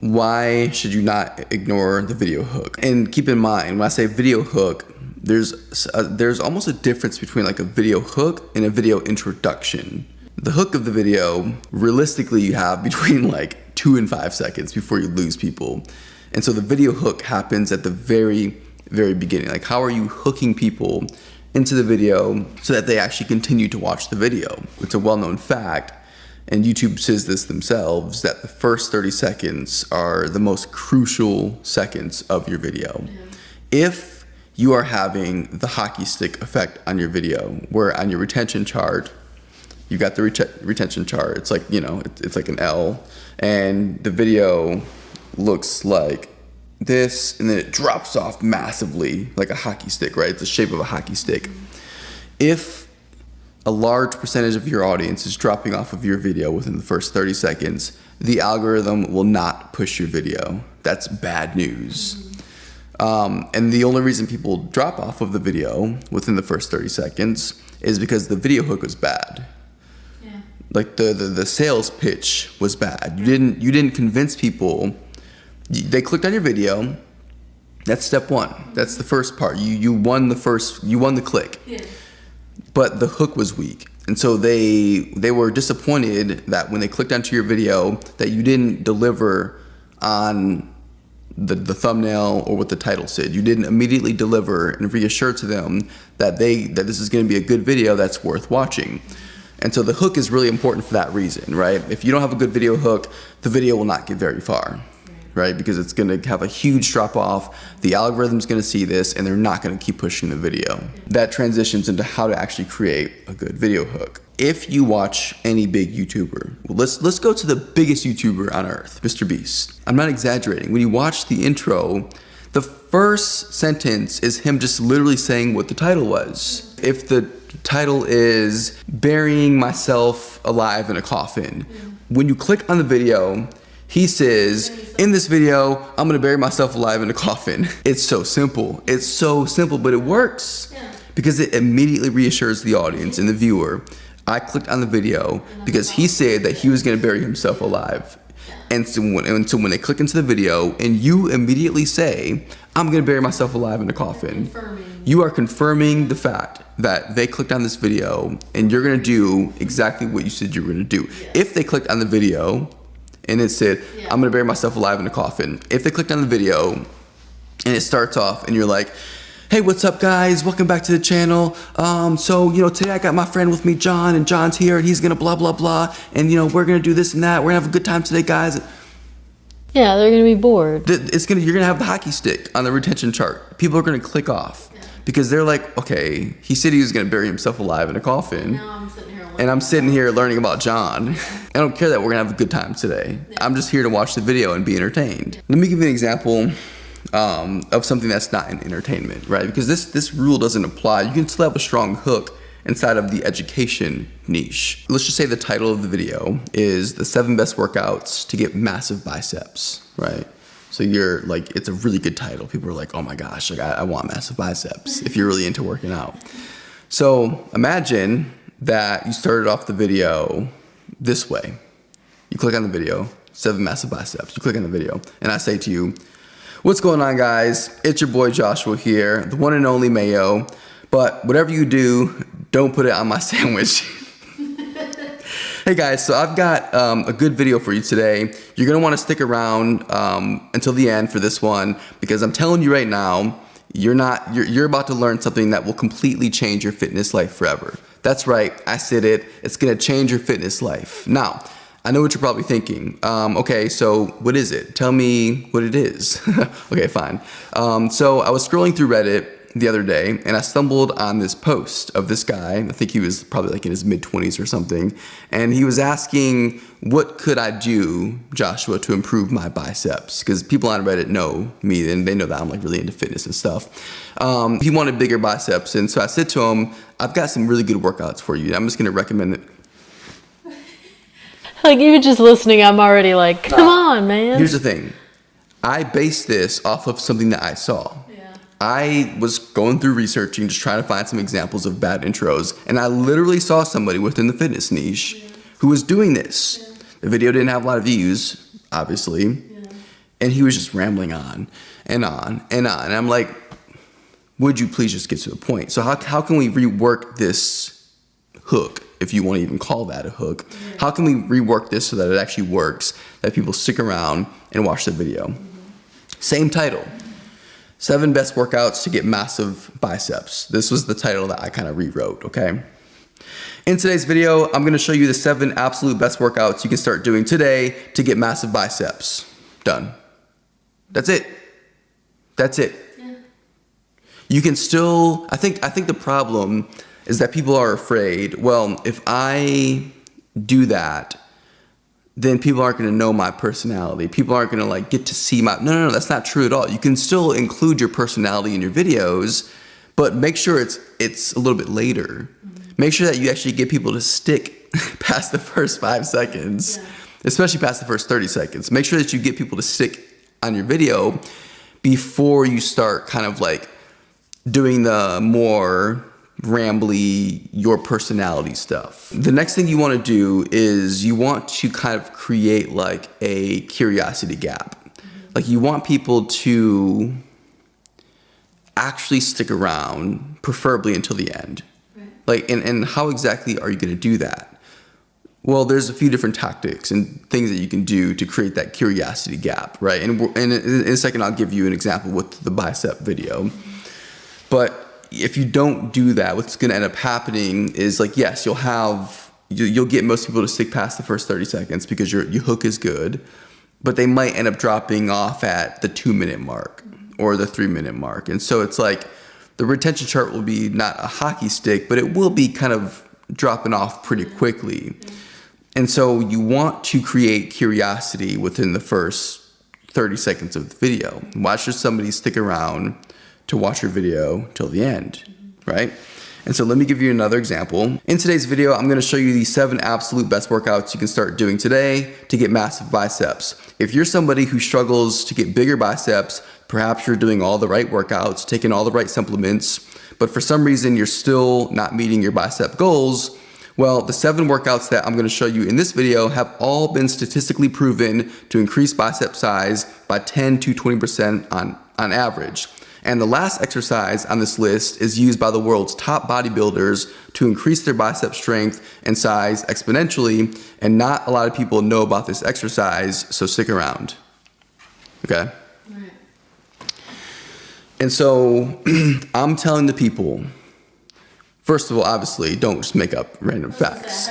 Why should you not ignore the video hook? And keep in mind, when I say video hook, there's almost a difference between like a video hook and a video introduction. The hook of the video, realistically, you have between like 2 and 5 seconds before you lose people. And so the video hook happens at the very, very beginning. Like, how are you hooking people into the video so that they actually continue to watch the video? It's a well-known fact, and YouTube says this themselves, that the first 30 seconds are the most crucial seconds of your video. If you are having the hockey stick effect on your video, where on your retention chart, you got the retention chart, it's like, you know, it's like an L, and the video looks like this, and then it drops off massively like a hockey stick, right? It's the shape of a hockey stick. If a large percentage of your audience is dropping off of your video within the first 30 seconds, the algorithm will not push your video. That's bad news. And the only reason people drop off of the video within the first 30 seconds is because the video hook was bad. Like the sales pitch was bad. You didn't convince people. They clicked on your video. That's step one. That's the first part. You won the click. Yeah. But the hook was weak. And so they were disappointed that when they clicked onto your video that you didn't deliver on the thumbnail or what the title said. You didn't immediately deliver and reassure to them that this is going to be a good video that's worth watching. And so the hook is really important for that reason, right? If you don't have a good video hook, the video will not get very far, right? Because it's going to have a huge drop off. The algorithm's going to see this, and they're not going to keep pushing the video. That transitions into how to actually create a good video hook. If you watch any big YouTuber, let's go to the biggest YouTuber on earth, Mr. Beast. I'm not exaggerating. When you watch the intro, the first sentence is him just literally saying what the title was. If the title is burying myself alive in a coffin, when you click on the video, he says, in this video, I'm gonna bury myself alive in a coffin. It's so simple. It's so simple, but it works because it immediately reassures the audience and the viewer. I clicked on the video because he said that he was gonna bury himself alive. And so when they click into the video and you immediately say, I'm gonna bury myself alive in a coffin, you are confirming the fact that they clicked on this video and you're gonna do exactly what you said you were gonna do. If they clicked on the video and it said, I'm gonna bury myself alive in a coffin, if they clicked on the video and it starts off and you're like, hey, what's up guys? Welcome back to the channel. So, you know, today I got my friend with me, John, and John's here and he's gonna blah, blah, blah. And you know, we're gonna do this and that. We're gonna have a good time today, guys. Yeah, they're gonna be bored. You're gonna have the hockey stick on the retention chart. People are gonna click off because they're like, okay, he said he was gonna bury himself alive in a coffin. And I'm sitting here learning about John. I don't care that we're gonna have a good time today. I'm just here to watch the video and be entertained. Let me give you an example of something that's not in entertainment, right? Because this rule doesn't apply. You can still have a strong hook inside of the education niche. Let's just say the title of the video is the 7 best workouts to get massive biceps, right? So you're like, it's a really good title. People are like, oh my gosh, like I want massive biceps if you're really into working out. So imagine that you started off the video this way. You click on the video, 7 massive biceps. You click on the video and I say to you, what's going on guys? It's your boy Joshua here, the one and only Mayo. But whatever you do, don't put it on my sandwich. Hey guys, so I've got a good video for you today. You're gonna wanna stick around until the end for this one because I'm telling you right now, you're about to learn something that will completely change your fitness life forever. That's right, I said it. It's gonna change your fitness life. Now, I know what you're probably thinking. Okay, so what is it? Tell me what it is. Okay, fine. So I was scrolling through Reddit the other day and I stumbled on this post of this guy. I think he was probably like in his mid-20s or something. And he was asking, what could I do, Joshua, to improve my biceps? Because people on Reddit know me and they know that I'm like really into fitness and stuff. He wanted bigger biceps. And so I said to him, I've got some really good workouts for you. I'm just gonna recommend it. Like even just listening, I'm already like, come on, man. Here's the thing. I based this off of something that I saw. I was going through researching, just trying to find some examples of bad intros, and I literally saw somebody within the fitness niche who was doing this. The video didn't have a lot of views, obviously. And he was just rambling on and on and on. And I'm like, would you please just get to the point? So how can we rework this hook, if you want to even call that a hook? How can we rework this so that it actually works, that people stick around and watch the video? Same title, 7 best workouts to get massive biceps. This was the title that I kind of rewrote, okay? In today's video, I'm going to show you the 7 absolute best workouts you can start doing today to get massive biceps. Done. That's it. That's it. Yeah. You can still, I think the problem is that people are afraid, well, if I do that, then people aren't going to know my personality. People aren't going to like get to see my, no, that's not true at all. You can still include your personality in your videos, but make sure it's a little bit later. Make sure that you actually get people to stick past the first 5 seconds, especially past the first 30 seconds. Make sure that you get people to stick on your video before you start kind of like doing the more rambly, your personality stuff. The next thing you want to do is you want to kind of create like a curiosity gap. Like you want people to actually stick around, preferably until the end. Like, and how exactly are you going to do that? Well, there's a few different tactics and things that you can do to create that curiosity gap, right? And in a second, I'll give you an example with the bicep video. But if you don't do that, what's going to end up happening is like, yes, you'll get most people to stick past the first 30 seconds because your hook is good, but they might end up dropping off at the 2-minute mark or the 3-minute mark. And so it's like the retention chart will be not a hockey stick, but it will be kind of dropping off pretty quickly. And so you want to create curiosity within the first 30 seconds of the video. Watch for somebody stick around to watch your video till the end, right? And so let me give you another example. In today's video, I'm gonna show you the 7 absolute best workouts you can start doing today to get massive biceps. If you're somebody who struggles to get bigger biceps, perhaps you're doing all the right workouts, taking all the right supplements, but for some reason you're still not meeting your bicep goals, well, the 7 workouts that I'm gonna show you in this video have all been statistically proven to increase bicep size by 10 to 20% on average. And the last exercise on this list is used by the world's top bodybuilders to increase their bicep strength and size exponentially, and not a lot of people know about this exercise, so stick around, okay? Right. And so I'm telling the people, first of all, obviously, don't just make up random facts.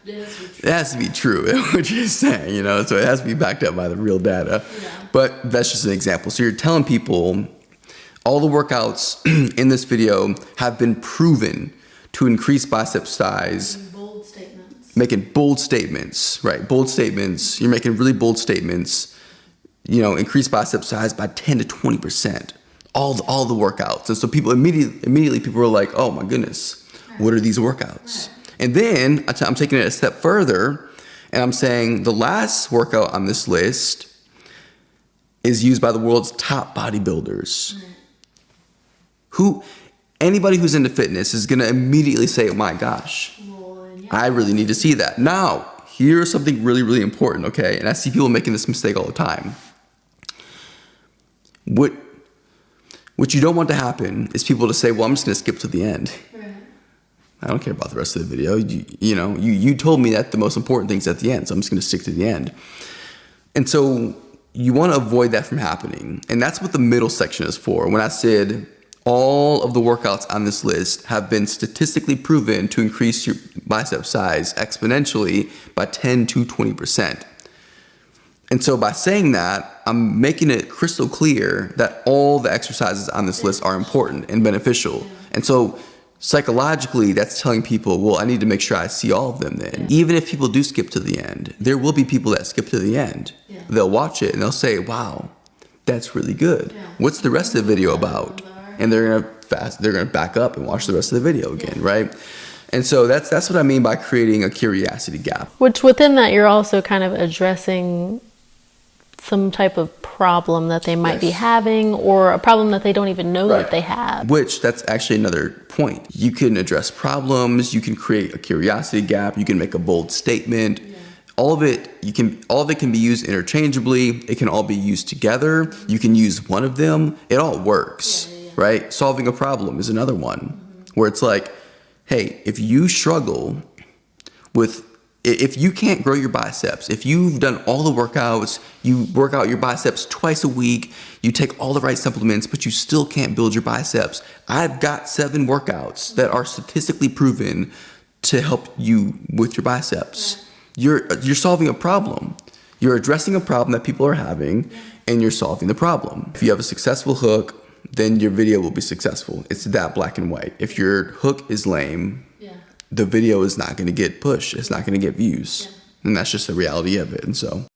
It has to be true, what you're saying, you know, so it has to be backed up by the real data. Yeah. But that's just an example. So you're telling people all the workouts in this video have been proven to increase bicep size. Bold statements. Making bold statements, right? Bold statements. You're making really bold statements. You know, increase bicep size by 10 to 20%. All the workouts. And so people immediately people were like, oh my goodness, what are these workouts? Right. And then I'm taking it a step further, and I'm saying the last workout on this list is used by the world's top bodybuilders. Right. Anybody who's into fitness is gonna immediately say, oh my gosh, I really need to see that. Now, here's something really, really important, okay? And I see people making this mistake all the time. What you don't want to happen is people to say, well, I'm just gonna skip to the end. Right. I don't care about the rest of the video. You told me that the most important thing's at the end, so I'm just gonna stick to the end. And so you wanna avoid that from happening. And that's what the middle section is for. When I said, all of the workouts on this list have been statistically proven to increase your bicep size exponentially by 10 to 20%. And so by saying that, I'm making it crystal clear that all the exercises on this list are important and beneficial. And so psychologically, that's telling people, well, I need to make sure I see all of them then. Even if people do skip to the end, there will be people that skip to the end. They'll watch it and they'll say, wow, that's really good. What's the rest of the video about? And they're gonna back up and watch the rest of the video again, right? And so that's what I mean by creating a curiosity gap. Which within that, you're also kind of addressing some type of problem that they might be having, or a problem that they don't even know that they have. Which, that's actually another point. You can address problems, you can create a curiosity gap, you can make a bold statement. all of it can be used interchangeably. It can all be used together. You can use one of them. It all works, right? Solving a problem is another one where it's like, hey, if you struggle with, if you can't grow your biceps, if you've done all the workouts, you work out your biceps twice a week, you take all the right supplements, but you still can't build your biceps, I've got 7 workouts that are statistically proven to help you with your biceps. You're solving a problem. You're addressing a problem that people are having, and you're solving the problem. If you have a successful hook, then your video will be successful. It's that black and white. If your hook is lame, the video is not going to get pushed. It's not going to get views. And that's just the reality of it. And so